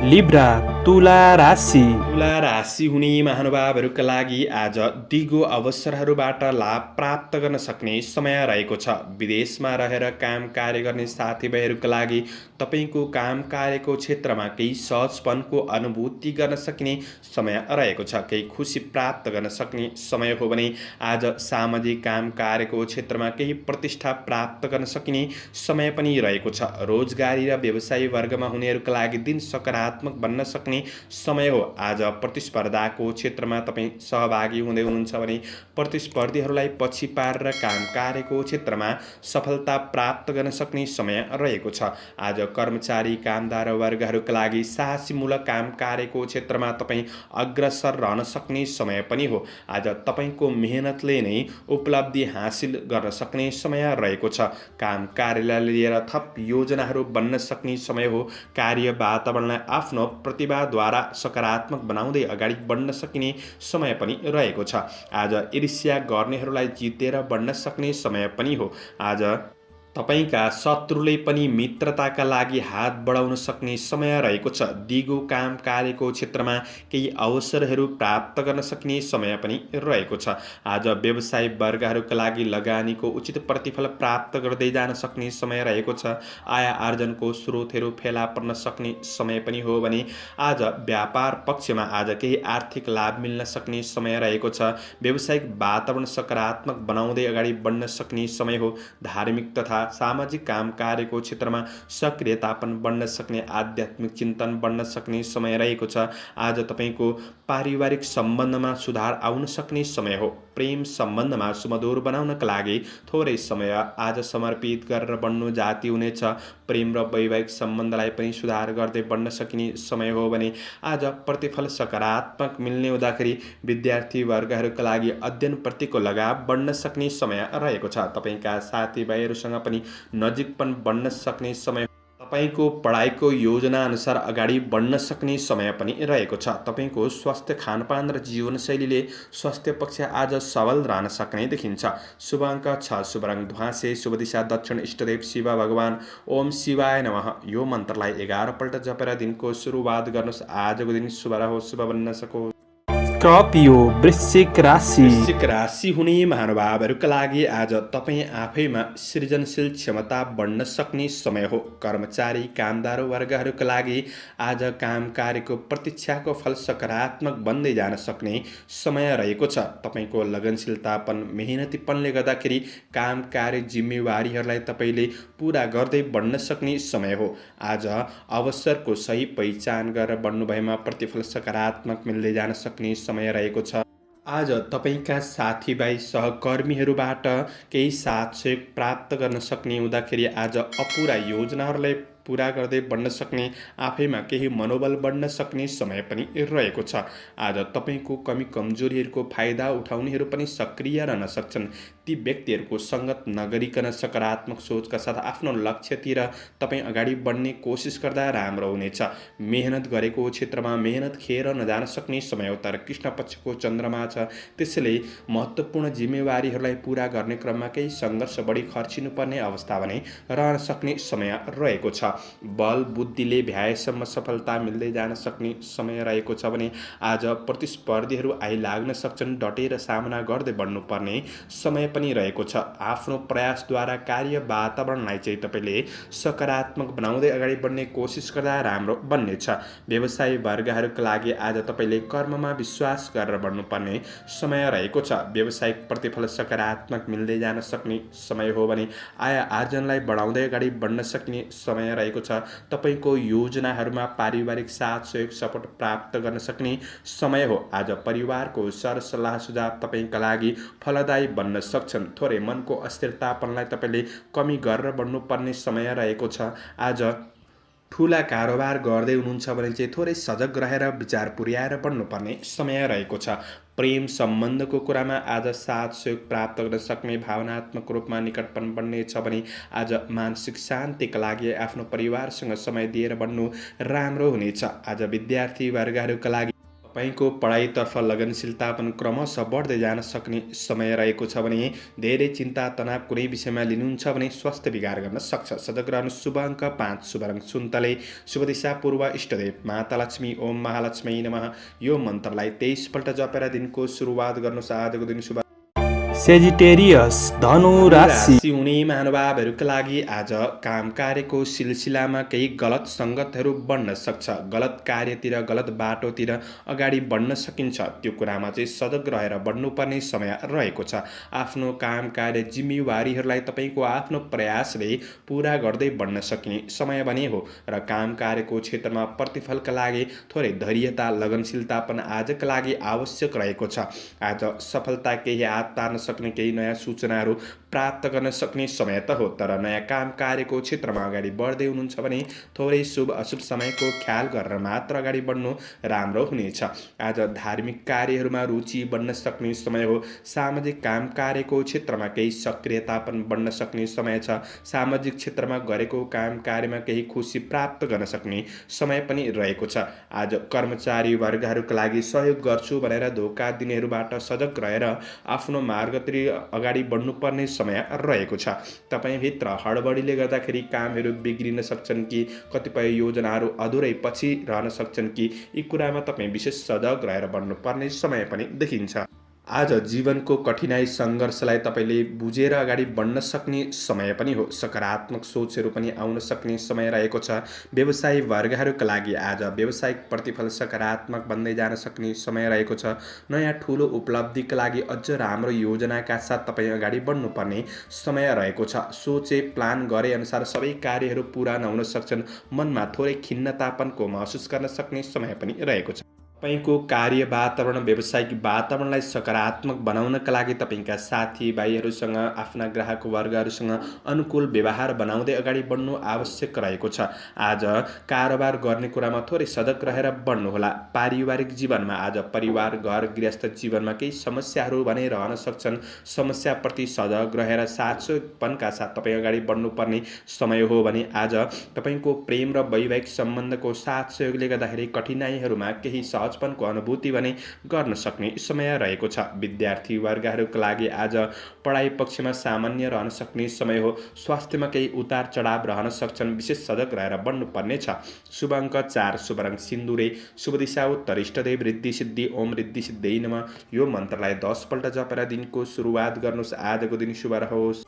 लिब्रा तुला राशि तुला राशि हुने महानुभावहरूका लागि आज दिगो अवसरहरूबाट लाभ प्राप्त गर्न सक्ने समय रहेको छ। विदेशमा रहेर काम कार्य गर्ने साथीभाइहरूका लागि तपाईँको काम कार्यको क्षेत्रमा केही सहजपनको अनुभूति गर्न सकिने समय रहेको छ। केही खुसी प्राप्त गर्न सक्ने समय हो भने आज सामाजिक काम कार्यको क्षेत्रमा केही प्रतिष्ठा प्राप्त गर्न सकिने समय पनि रहेको छ। रोजगारी र व्यवसायी वर्गमा हुनेहरूका लागि दिन सकारात्मक बन्न सक्ने समय हो। आज प्रतिस्पर्धाको क्षेत्रमा तपाईँ सहभागी हुँदै हुनुहुन्छ भने प्रतिस्पर्धीहरूलाई पछि पारेर काम कार्यको क्षेत्रमा सफलता प्राप्त गर्न सक्ने समय रहेको छ। आज कर्मचारी कामदार वर्गहरूका लागि साहसीमूलक काम कार्यको क्षेत्रमा तपाईँ अग्रसर रहन सक्ने समय पनि हो। आज तपाईँको मेहनतले नै उपलब्धि हासिल गर्न सक्ने समय रहेको छ। काम कार्यलाई लिएर थप योजनाहरू बन्न सक्ने समय हो। कार्य वातावरणलाई आफ्नो प्रतिभाद्वारा सकारात्मक बनाउँदै अगाडि बढ्न सकिने समय पनि रहेको छ। आज ईर्ष्या गर्नेहरूलाई जितेर बढ्न सक्ने समय पनि हो। आज तपाईँका शत्रुले पनि मित्रताका लागि हात बढाउन सक्ने समय रहेको छ। दिगो काम कार्यको क्षेत्रमा केही अवसरहरू प्राप्त गर्न सक्ने समय पनि रहेको छ। आज व्यवसाय वर्गहरूका लागि लगानीको उचित प्रतिफल प्राप्त गर्दै जान सक्ने समय रहेको छ। आय आर्जनको स्रोतहरू फेला पर्न सक्ने समय पनि हो भने आज व्यापार पक्षमा आज केही आर्थिक लाभ मिल्न सक्ने समय रहेको छ। व्यावसायिक वातावरण सकारात्मक बनाउँदै अगाडि बढ्न सक्ने समय हो। धार्मिक तथा सामाजिक काम कार्यको क्षेत्रमा सक्रियता पनि बढ्न सक्ने, आध्यात्मिक चिन्तन बढ्न सक्ने समय रहेको छ। आज तपाईँको पारिवारिक सम्बन्धमा सुधार आउन सक्ने समय हो। प्रेम सम्बन्धमा सुमधुर बनाउनका लागि थोरै समय आज समर्पित गरेर बढ्नु जाति हुनेछ। प्रेम र वैवाहिक सम्बन्धलाई पनि सुधार गर्दै बढ्न सकिने समय हो भने आज प्रतिफल सकारात्मक मिल्ने हुँदाखेरि विद्यार्थी वर्गहरूका लागि अध्ययनप्रतिको लगाव बढ्न सक्ने समय रहेको छ। तपाईँका साथीभाइहरूसँग पनि नजिकपन बढ्न सक्ने समय, तपाईँको पढाइको योजना अनुसार अगाडि बढ्न सक्ने समय पनि रहेको छ। तपाईँको स्वास्थ्य, खानपान र जीवनशैलीले स्वास्थ्य पक्ष आज सबल रहन सक्ने देखिन्छ। शुभ अङ्क 6, शुभ रङ ध्वाँसे, शुभ दिशा दक्षिण, इष्टदेव शिव भगवान, ओम शिवाय नमः। यो मन्त्रलाई 11 पल्ट जपेर दिनको सुरुवात गर्नुहोस्। आजको दिन शुभ रहोस्, शुभ बन्न सकोस्। स्कर्पियो वृश्चिक राशि वृश्चिक राशि हुने महानुभावहरूका लागि आज तपाईँ आफैमा सृजनशील क्षमता बढ्न सक्ने समय हो। कर्मचारी कामदार वर्गहरूका लागि आज काम कार्यको प्रतीक्षाको फल सकारात्मक बन्दै जान सक्ने समय रहेको छ। तपाईँको लगनशीलतापन, मेहनतीपनले गर्दाखेरि काम कार्य जिम्मेवारीहरूलाई तपाईँले पुरा गर्दै बढ्न सक्ने समय हो। आज अवसरको सही पहिचान गरेर बढ्नु भएमा प्रतिफल सकारात्मक मिल्दै जान सक्ने समय रहेको छ। आज तपाईँका साथीभाइ सहकर्मीहरूबाट केही साथ सहयोग प्राप्त गर्न सक्ने हुँदाखेरि आज अपुरा योजनाहरूलाई पुरा गर्दै बढ्न सक्ने, आफैमा केही मनोबल बढ्न सक्ने समय पनि रहेको छ। आज तपाईँको कमी कमजोरीहरूको फाइदा उठाउनेहरू पनि सक्रिय रहन सक्छन्। ती व्यक्तिहरूको सङ्गत नगरिकन सकारात्मक सोचका साथ आफ्नो लक्ष्यतिर तपाईँ अगाडि बढ्ने कोसिस गर्दा राम्रो हुनेछ। मेहनत गरेको क्षेत्रमा मेहनत खेर नजान सक्ने समय हो, तर कृष्ण पक्षको चन्द्रमा छ, त्यसैले महत्त्वपूर्ण जिम्मेवारीहरूलाई पुरा गर्ने क्रममा केही सङ्घर्ष बढी खर्चिनुपर्ने अवस्था भने रहन सक्ने समय रहेको छ। बल बुद्धिले भ्याएसम्म सफलता मिल्दै जान सक्ने समय रहेको छ भने आज प्रतिस्पर्धीहरू आइलाग्न सक्छन्। डटेर सामना गर्दै बढ्नुपर्ने समय पनि रहेको छ। आफ्नो प्रयासद्वारा कार्य वातावरणलाई चाहिँ तपाईँले सकारात्मक बनाउँदै अगाडि बढ्ने कोसिस गर्दा राम्रो बन्नेछ। व्यवसायी वर्गहरूका लागि आज तपाईँले कर्ममा विश्वास गरेर बढ्नुपर्ने समय रहेको छ। व्यावसायिक प्रतिफल सकारात्मक मिल्दै जान सक्ने समय हो भने आय आर्जनलाई बढाउँदै अगाडि बढ्न सक्ने समय रहेको छ। तपाईँको योजनाहरूमा पारिवारिक साथ सहयोग सपोर्ट प्राप्त गर्न सक्ने समय हो। आज परिवारको सरसल्लाह सुझाव तपाईँका लागि फलदायी बन्न सक्छन्। थोरै मनको अस्थिरतापनलाई तपाईँले कमी गरेर बढ्नुपर्ने समय रहेको छ। आज ठुला कारोबार गर्दै हुनुहुन्छ भने चाहिँ थोरै सजग रहेर विचार पुर्याएर बढ्नुपर्ने समय रहेको छ। प्रेम सम्बन्धको कुरामा आज साथ सहयोग प्राप्त गर्न सक्ने, भावनात्मक रूपमा निकटपन बढ्नेछ भने आज मानसिक शान्तिका लागि आफ्नो परिवारसँग समय दिएर बढ्नु राम्रो हुनेछ। आज विद्यार्थी वर्गहरूका लागि तपाईँको पढाइतर्फ लगनशीलता पनि क्रमशः बढ्दै जान सक्ने समय रहेको छ भने धेरै चिन्ता तनाव कुनै विषयमा लिनुहुन्छ भने स्वास्थ्य बिगार गर्न सक्छ। सजग रहनु। शुभ अङ्क 5, शुभ रङ सुन्तले, शुभ दिशा पूर्व, इष्टदेव माता लक्ष्मी, ओम महालक्ष्मी नमः। यो मन्त्रलाई 23 पल्ट जपेर दिनको सुरुवात गर्नुहोस्। आजको दिन शुभ सेजिटेरियस धनु राशि राशि हुने महानुभावहरूका लागि आज काम कार्यको सिलसिलामा केही गलत सङ्गतहरू बढ्न सक्छ। गलत कार्यतिर, गलत बाटोतिर अगाडि बढ्न सकिन्छ। त्यो कुरामा चाहिँ सजग रहेर बढ्नुपर्ने समय रहेको छ। आफ्नो काम कार्य जिम्मेवारीहरूलाई तपाईँको आफ्नो प्रयासले पुरा गर्दै बढ्न सकिने समय भने हो र काम कार्यको क्षेत्रमा प्रतिफलका लागि थोरै धैर्यता, लगनशीलता पनि आजका लागि आवश्यक रहेको छ। आज सफलता केही हात पार्न सक्ने, केही नयाँ सूचनाहरू प्राप्त गर्न सक्ने समय त हो, तर नयाँ काम कार्यको क्षेत्रमा अगाडि बढ्दै हुनुहुन्छ भने थोरै शुभ अशुभ समयको ख्याल गरेर मात्र अगाडि बढ्नु राम्रो हुनेछ। आज धार्मिक कार्यहरूमा रुचि बढ्न सक्ने समय हो। सामाजिक काम कार्यको क्षेत्रमा केही सक्रियता पनि बढ्न सक्ने समय छ। सामाजिक क्षेत्रमा गरेको काम कार्यमा केही खुसी प्राप्त गर्न सक्ने समय पनि रहेको छ। आज कर्मचारी वर्गहरूका लागि सहयोग गर्छु भनेर धोका दिनेहरूबाट सजग रहेर आफ्नो मार्गतिर अगाडि बढ्नुपर्ने समय रहेको छ। तपाईँभित्र हडबडीले गर्दाखेरि कामहरू बिग्रिन सक्छन् कि कतिपय योजनाहरू अधुरै पछि रहन सक्छन् कि यी कुरामा तपाईँ विशेष सजग रहेर बढ्नुपर्ने समय पनि देखिन्छ। आज जीवनको कठिनाई सङ्घर्षलाई तपाईँले बुझेर अगाडि बढ्न सक्ने समय पनि हो। सकारात्मक सोचहरू पनि आउन सक्ने समय रहेको छ। व्यवसायी वर्गहरूका लागि आज व्यावसायिक प्रतिफल सकारात्मक बन्दै जान सक्ने समय रहेको छ। नयाँ ठुलो उपलब्धिका लागि अझ राम्रो योजनाका साथ तपाईँ अगाडि बढ्नुपर्ने समय रहेको छ। सोचे प्लान गरे अनुसार सबै कार्यहरू पुरा नहुन सक्छन्। मनमा थोरै खिन्नतापनको महसुस गर्न सक्ने समय पनि रहेको छ। तपाईँको कार्य वातावरण, व्यावसायिक वातावरणलाई सकारात्मक बनाउनका लागि तपाईँका साथीभाइहरूसँग, आफ्ना ग्राहक वर्गहरूसँग अनुकूल व्यवहार बनाउँदै अगाडि बढ्नु आवश्यक रहेको छ। आज कारोबार गर्ने कुरामा थोरै सजग रहेर बढ्नुहोला। पारिवारिक जीवनमा आज परिवार, घर, गृहस्थ जीवनमा केही समस्याहरू भने रहन सक्छन्। समस्याप्रति सजग रहेर साथसहयोगपनका साथ तपाईँ अगाडि बढ्नुपर्ने समय हो भने आज तपाईँको प्रेम र वैवाहिक सम्बन्धको साथ सहयोगले गर्दाखेरि कठिनाइहरूमा केही सहजपनको अनुभूति भने गर्न सक्ने समय रहेको छ। विद्यार्थी वर्गहरूका लागि आज पढाइ पक्षमा सामान्य रहन सक्ने समय हो। स्वास्थ्यमा केही उतार चढाव रहन सक्छन्। विशेष सजग रहेर बढ्नुपर्ने छ। शुभ अङ्क 4, शुभ रङ सिन्दुरे, शुभ दिशा उत्तर, इष्टदेव रिद्धि सिद्धि, ओम रिद्धि सिद्धि नमः। यो मन्त्रलाई 10 पल्ट जपेर दिनको सुरुवात गर्नुहोस्। आजको दिन शुभ रहोस्।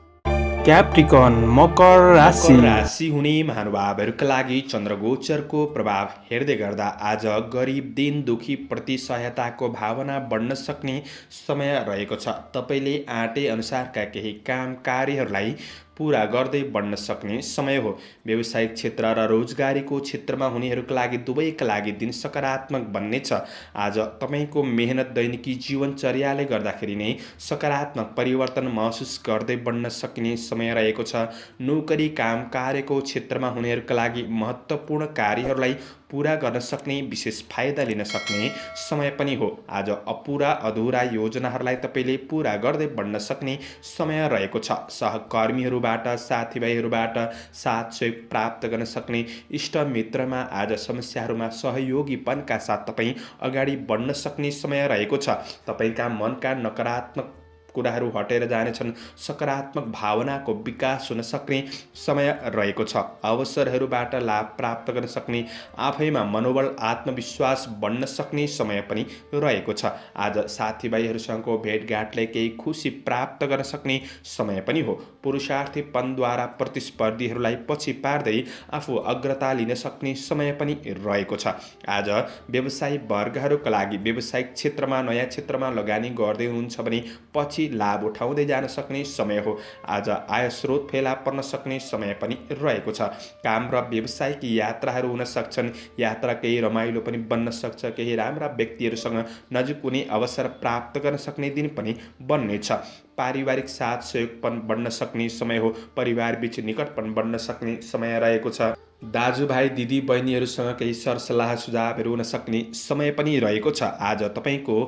क्याप्रिकन मकर राशि राशि हुने महानुभावहरूका लागि चन्द्रगोचरको प्रभाव हेर्दै गर्दा आज गरिब दिन दुखी प्रति सहायताको भावना बढ्न सक्ने समय रहेको छ। तपाईँले आँटे अनुसारका केही काम कार्यहरूलाई पुरा गर्दै बढ्न सक्ने समय हो। व्यावसायिक क्षेत्र र रोजगारीको क्षेत्रमा हुनेहरूका लागि दुवैका लागि दिन सकारात्मक बन्नेछ। आज तपाईँको मेहनत दैनिकी जीवनचर्याले गर्दाखेरि नै सकारात्मक परिवर्तन महसुस गर्दै बढ्न सकिने समय रहेको छ। नोकरी काम कार्यको क्षेत्रमा हुनेहरूका लागि महत्त्वपूर्ण कार्यहरूलाई पुरा गर्न सक्ने, विशेष फाइदा लिन सक्ने समय पनि हो। आज अपुरा अधुरा योजनाहरूलाई तपाईँले पुरा गर्दै बढ्न सक्ने समय रहेको छ। सहकर्मीहरूबाट, साथीभाइहरूबाट साथ सहयोग प्राप्त गर्न सक्ने, इष्ट मित्रमा आज समस्याहरूमा सहयोगीपनका साथ तपाईँ अगाडि बढ्न सक्ने समय रहेको छ। तपाईँका मनका नकारात्मक कुराहरू हटेर जानेछन्। सकारात्मक भावनाको विकास हुन सक्ने समय रहेको छ। अवसरहरूबाट लाभ प्राप्त गर्न सक्ने, आफैमा मनोबल आत्मविश्वास बढ्न सक्ने समय पनि रहेको छ। आज साथीभाइहरूसँगको भेटघाटले केही खुसी प्राप्त गर्न सक्ने समय पनि हो। पुरुषार्थीपनद्वारा प्रतिस्पर्धीहरूलाई पछि पार्दै आफू अग्रता लिन सक्ने समय पनि रहेको छ। आज व्यवसायी वर्गहरूका लागि व्यावसायिक क्षेत्रमा, नयाँ क्षेत्रमा लगानी गर्दै हुनुहुन्छ भने पछि लाभ उठाउँदै जान सक्ने समय हो। आज आय स्रोत फेला पर्न सक्ने समय पनि रहेको छ। काम र व्यावसायिक यात्राहरू हुन सक्छन्। यात्रा केही रमाइलो पनि बन्न सक्छ। केही राम्रा व्यक्तिहरूसँग नजिक हुने अवसर प्राप्त गर्न सक्ने दिन पनि बन्नेछ। पारिवारिक साथ सहयोगपन बढ्न सक्ने समय हो। परिवारबीच निकटपन बढ्न सक्ने समय रहेको छ। दाजुभाइ दिदी बहिनीहरूसँग केही सरसल्लाह सुझावहरू हुन सक्ने समय पनि रहेको छ। आज तपाईँको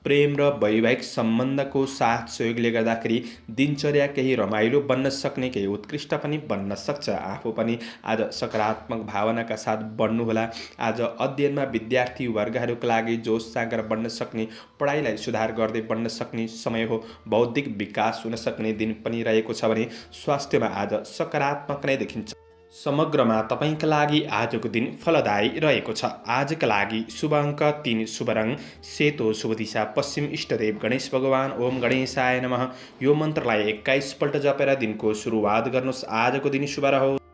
प्रेम र वैवाहिक सम्बन्धको साथ सहयोगले गर्दाखेरि दिनचर्या केही रमाइलो बन्न सक्ने, केही उत्कृष्ट पनि बन्न सक्छ। आफू पनि आज सकारात्मक भावनाका साथ बढ्नुहोला। आज अध्ययनमा विद्यार्थी वर्गहरूका लागि जोस जाँगर बढ्न सक्ने, पढाइलाई सुधार गर्दै बढ्न सक्ने समय हो। बौद्धिक विकास हुन सक्ने दिन पनि रहेको छ भने स्वास्थ्यमा आज सकारात्मक नै देखिन्छ। समग्रमा तपाईँका लागि आजको दिन फलदायी रहेको छ। आजका लागि शुभ अङ्क 3, शुभ रङ सेतो, शुभ दिशा पश्चिम, इष्टदेव गणेश भगवान। ओम गणेशाय नमः। यो मन्त्रलाई 21 पल्ट जपेर दिनको सुरुवात गर्नुहोस्। आजको दिन शुभ रहोस्।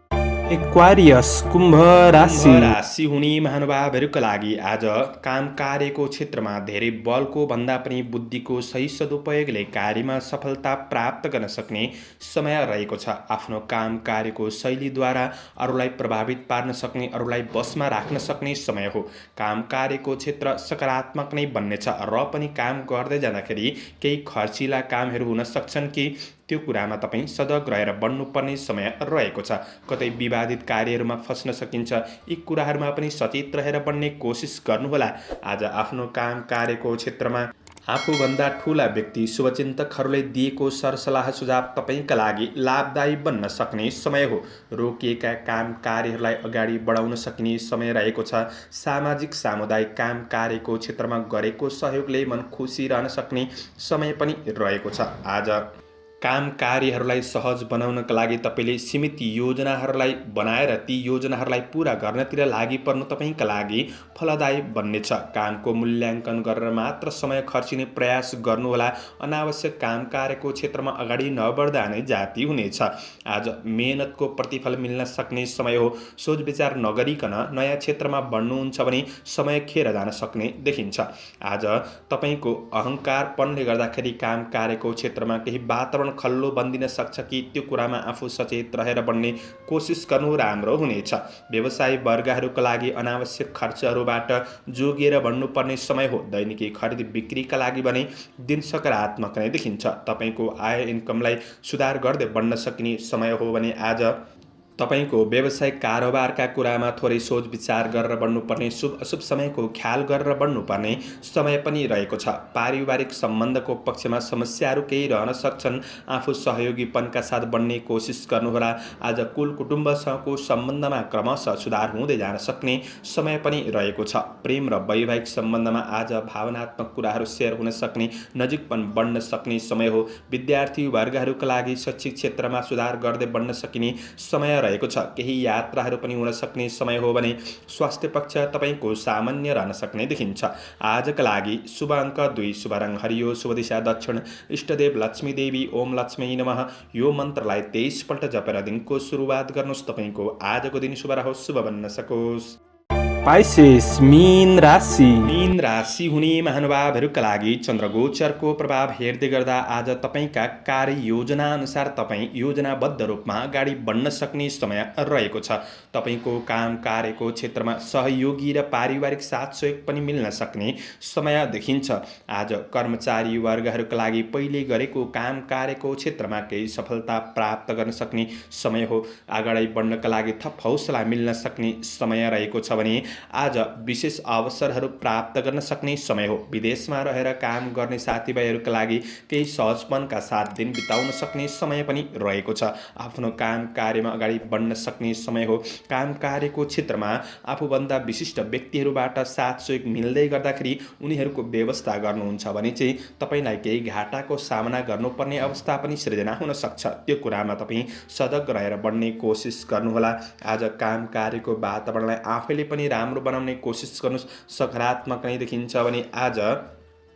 एक्वारियस कुम्भ राशि हुने महानुभावहरूका लागि आज काम कार्यको क्षेत्रमा धेरै बलको भन्दा पनि बुद्धिको सही सदुपयोगले कार्यमा सफलता प्राप्त गर्न सक्ने समय रहेको छ। आफ्नो काम कार्यको शैलीद्वारा अरूलाई प्रभावित पार्न सक्ने, अरूलाई बसमा राख्न सक्ने समय हो। काम कार्यको क्षेत्र सकारात्मक नै बन्नेछ र पनि काम गर्दै जाँदाखेरि केही खर्चिला कामहरू हुन सक्छन् कि त्यो कुरामा तपाईँ सजग रहेर बढ्नुपर्ने समय रहेको छ। कतै विवादित कार्यहरूमा फस्न सकिन्छ। यी कुराहरूमा पनि सचेत रहेर बढ्ने कोसिस गर्नुहोला। आज आफ्नो काम कार्यको क्षेत्रमा आफूभन्दा ठुला व्यक्ति, शुभचिन्तकहरूले दिएको सरसल्लाह सुझाव तपाईँका लागि लाभदायी बन्न सक्ने समय हो। रोकिएका काम कार्यहरूलाई अगाडि बढाउन सकिने समय रहेको छ। सामाजिक सामुदायिक काम कार्यको क्षेत्रमा गरेको सहयोगले मन खुसी रहन सक्ने समय पनि रहेको छ। आज काम कार्यहरूलाई सहज बनाउनका लागि तपाईँले सीमित योजनाहरूलाई बनाएर ती योजनाहरूलाई पूरा गर्नतिर लागि पर्नु तपाईँका लागि फलदायी बन्नेछ। कामको मूल्याङ्कन गरेर मात्र समय खर्चिने प्रयास गर्नुहोला। अनावश्यक काम कार्यको क्षेत्रमा अगाडि नबढ्दा नै जाति हुनेछ। आज मेहनतको प्रतिफल मिल्न सक्ने समय हो। सोच विचार नगरिकन नयाँ क्षेत्रमा बढ्नुहुन्छ भने समय खेर जान सक्ने देखिन्छ। आज तपाईँको अहङ्कारपनले गर्दाखेरि काम कार्यको क्षेत्रमा केही वातावरण खल्लो बन्दिन सक्छ कि त्यो कुरामा आफू सचेत रहेर बढ्ने कोसिस गर्नु राम्रो हुनेछ। व्यवसायी वर्गहरूका लागि अनावश्यक खर्चहरूबाट जोगिएर बढ्नुपर्ने समय हो। दैनिकी खरिद बिक्रीका लागि भने दिन सकारात्मक नै देखिन्छ। तपाईँको आय इन्कमलाई सुधार गर्दै बढ्न सकिने समय हो भने आज तपाईँको व्यावसायिक कारोबारका कुरामा थोरै सोच विचार गरेर बढ्नुपर्ने, शुभ अशुभ समयको ख्याल गरेर बढ्नुपर्ने समय पनि रहेको छ। पारिवारिक सम्बन्धको पक्षमा समस्याहरू केही रहन सक्छन्। आफू सहयोगीपनका साथ बढ्ने कोसिस गर्नुहोला। आज कुल कुटुम्बसँगको सम्बन्धमा क्रमशः सुधार हुँदै जान सक्ने समय पनि रहेको छ। प्रेम र वैवाहिक सम्बन्धमा आज भावनात्मक कुराहरू सेयर हुन सक्ने, नजिकपन बढ्न सक्ने समय हो। विद्यार्थी वर्गहरूका लागि शैक्षिक क्षेत्रमा सुधार गर्दै बढ्न सकिने समय रहेको छ। केही यात्राहरू पनि हुन सक्ने समय हो भने स्वास्थ्य पक्ष तपाईँको सामान्य रहन सक्ने देखिन्छ। आजका लागि शुभ अङ्क 2, शुभ रङ हरियो, शुभ दिशा दक्षिण, इष्टदेव लक्ष्मी देवी। ओम लक्ष्मी नमः। यो मन्त्रलाई 23 पल्ट जपेर दिनको सुरुवात गर्नुहोस्। तपाईँको आजको दिन शुभ रहोस्, शुभ बन्न सकोस्। पाइसेस मीन राशि हुने महानुभावहरूका लागि चन्द्रगोचरको प्रभाव हेर्दै गर्दा आज तपाईँका कार्य योजना अनुसार तपाईँ योजनाबद्ध रूपमा अगाडि बढ्न सक्ने समय रहेको छ। तपाईँको काम कार्यको क्षेत्रमा सहयोगी र पारिवारिक साथ सहयोग पनि मिल्न सक्ने समय देखिन्छ। आज कर्मचारी वर्गहरूका लागि पहिले गरेको काम कार्यको क्षेत्रमा केही सफलता प्राप्त गर्न सक्ने समय हो। अगाडि बढ्नका लागि थप हौसला मिल्न सक्ने समय रहेको छ भने आज विशेष अवसरहरू प्राप्त गर्न सक्ने समय हो। विदेशमा रहेर काम गर्ने साथीभाइहरूका लागि केही सहजपनका साथ दिन बिताउन सक्ने समय पनि रहेको छ। आफ्नो काम कार्यमा अगाडि बढ्न सक्ने समय हो। काम कार्यको क्षेत्रमा आफूभन्दा विशिष्ट व्यक्तिहरूबाट साथ सहयोग मिल्दै गर्दाखेरि उनीहरूको व्यवस्था गर्नुहुन्छ भने चाहिँ तपाईँलाई केही घाटाको सामना गर्नुपर्ने अवस्था पनि सृजना हुन सक्छ। त्यो कुरामा तपाईँ सजग रहेर बढ्ने कोसिस गर्नुहोला। आज काम कार्यको वातावरणलाई आफैले पनि राम्रो बनाउने कोसिस गर्नुहोस्। सकारात्मक नै देखिन्छ भने आज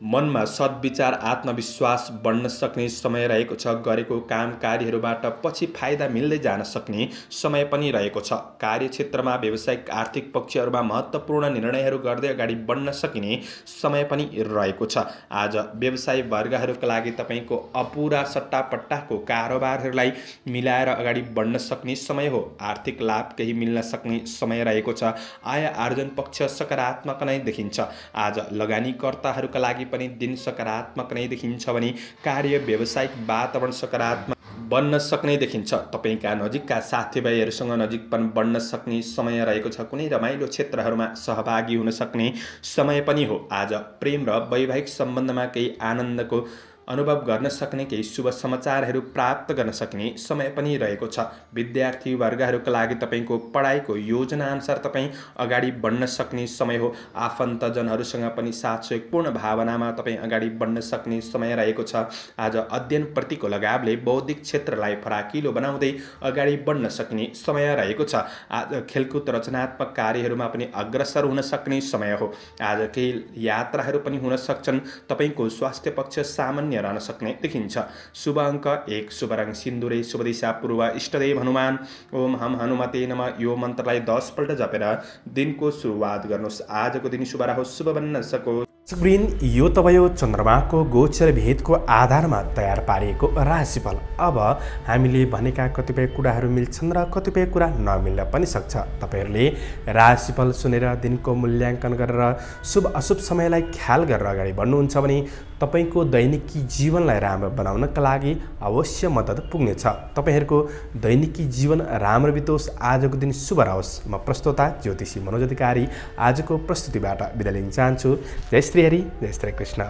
मनमा सद्विचार, आत्मविश्वास बढ्न सक्ने समय रहेको छ। गरेको काम कार्यहरूबाट पछि फाइदा मिल्दै जान सक्ने समय पनि रहेको छ। कार्यक्षेत्रमा व्यावसायिक आर्थिक पक्षहरूमा महत्त्वपूर्ण निर्णयहरू गर्दै अगाडि बढ्न सकिने समय पनि रहेको छ। आज व्यवसायी वर्गहरूका लागि तपाईँको अपुरा सट्टापट्टाको कारोबारहरूलाई मिलाएर अगाडि बढ्न सक्ने समय हो। आर्थिक लाभ केही मिल्न सक्ने समय रहेको छ। आय आर्जन पक्ष सकारात्मक नै देखिन्छ। आज लगानीकर्ताहरूका लागि पनि दिन सकारात्मक नै देखिन्छ भने कार्य व्यावसायिक वातावरण सकारात्मक बन्न सक्ने देखिन्छ। तपाईका नजिकका साथीभाइहरूसँग नजिकपन बढ्न सक्ने समय रहेको छ। कुनै रमाइलो क्षेत्रहरूमा सहभागी हुन सक्ने समय पनि हो। आज प्रेम र वैवाहिक सम्बन्धमा केही आनन्दको अनुभव गर्न सक्ने, केही शुभ समाचारहरू प्राप्त गर्न सक्ने समय पनि रहेको छ। विद्यार्थी वर्गहरूका लागि तपाईको पढाइको योजनाअनुसार तपाईँ अगाडि बढ्न सक्ने समय हो। आफन्तजनहरूसँग पनि साथसहयोगपूर्ण भावनामा तपाईँ अगाडि बढ्न सक्ने समय रहेको छ। आज अध्ययनप्रतिको लगावले बौद्धिक क्षेत्रलाई फराकिलो बनाउँदै अगाडि बढ्न सक्ने समय रहेको छ। आज खेलकुद रचनात्मक कार्यहरूमा पनि अग्रसर हुन सक्ने समय हो। आज केही यात्राहरू पनि हुन सक्छन्। तपाईको स्वास्थ्य पक्ष सामान्य रहन सक्ने देखिन्छ। शुभ अङ्क 1, शुभ रङ सिन्दुरे, शुभ दिशा पूर्व, इष्टदेव हनुमान। ओम हम हनुमते नमः। यो मन्त्रलाई 10 पल्ट जपेर दिनको सुरुवात गर्नुहोस्। आजको दिन शुभ रहोस्, शुभ बन्न सकोस्। स्क्रिन यो त भयो चन्द्रमाको गोचर भेदको आधारमा तयार पारिएको राशिफल। अब हामीले भनेका कतिपय कुराहरू मिल्छन् र कतिपय कुरा नमिल्न पनि सक्छ। तपाईहरूले राशिफल सुनेर दिनको मूल्याङ्कन गरेर शुभ अशुभ समयलाई ख्याल गरेर अगाडि बढ्नुहुन्छ भने तपाईको दैनिकी जीवनलाई राम्रो बनाउनका लागि अवश्य मद्दत पुग्नेछ। तपाईहरूको दैनिकी जीवन राम्रो बितोस्, आजको दिन शुभ रहोस्। म प्रस्तोता ज्योतिषी मनोज अधिकारी आजको प्रस्तुतिबाट बिदा लिन चाहन्छु। जय श्री हरि, जय श्री कृष्ण।